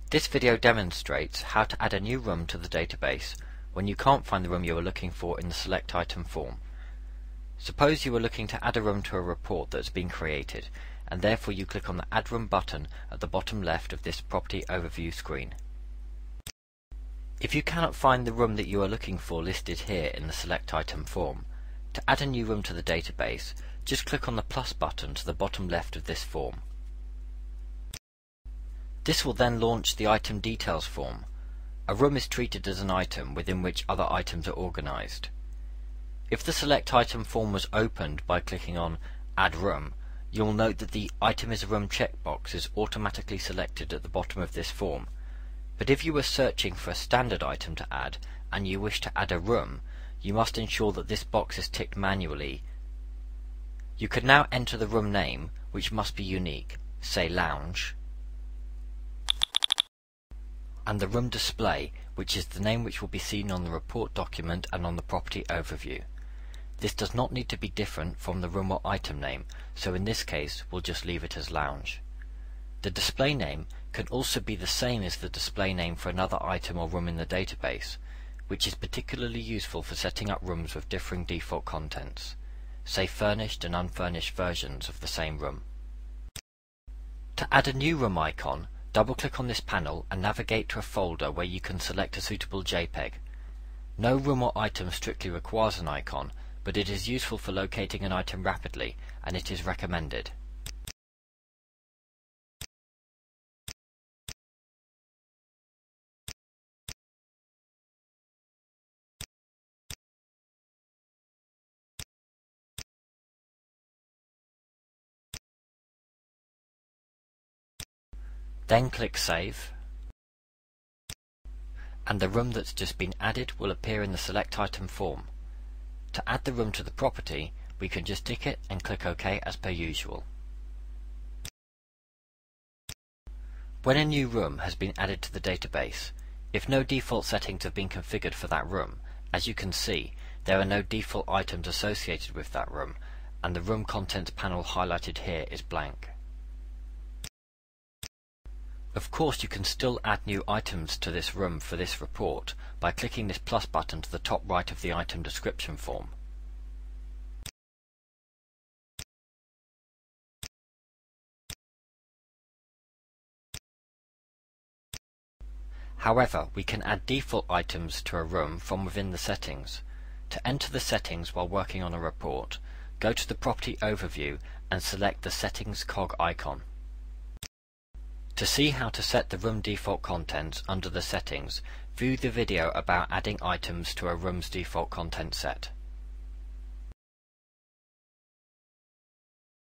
This video demonstrates how to add a new room to the database when you can't find the room you are looking for in the Select Item form. Suppose you are looking to add a room to a report that has been created, and therefore you click on the Add Room button at the bottom left of this Property Overview screen. If you cannot find the room that you are looking for listed here in the Select Item form, to add a new room to the database, just click on the plus button to the bottom left of this form. This will then launch the Item Details form. A room is treated as an item within which other items are organized. If the Select Item form was opened by clicking on Add Room, you will note that the Item is a Room checkbox is automatically selected at the bottom of this form. But if you were searching for a standard item to add and you wish to add a room, you must ensure that this box is ticked manually. You can now enter the room name, which must be unique, say Lounge, and the room display, which is the name which will be seen on the report document and on the property overview. This does not need to be different from the room or item name, so in this case we'll just leave it as Lounge. The display name can also be the same as the display name for another item or room in the database, which is particularly useful for setting up rooms with differing default contents, say furnished and unfurnished versions of the same room. To add a new room icon, double-click on this panel and navigate to a folder where you can select a suitable JPEG. No room or item strictly requires an icon, but it is useful for locating an item rapidly, and it is recommended. Then click Save, and the room that's just been added will appear in the Select Item form. To add the room to the property, we can just tick it and click OK as per usual. When a new room has been added to the database, if no default settings have been configured for that room, as you can see, there are no default items associated with that room, and the Room Contents panel highlighted here is blank. Of course, you can still add new items to this room for this report by clicking this plus button to the top right of the item description form. However, we can add default items to a room from within the settings. To enter the settings while working on a report, go to the Property Overview and select the Settings cog icon. To see how to set the room default contents under the settings, view the video about adding items to a room's default content set.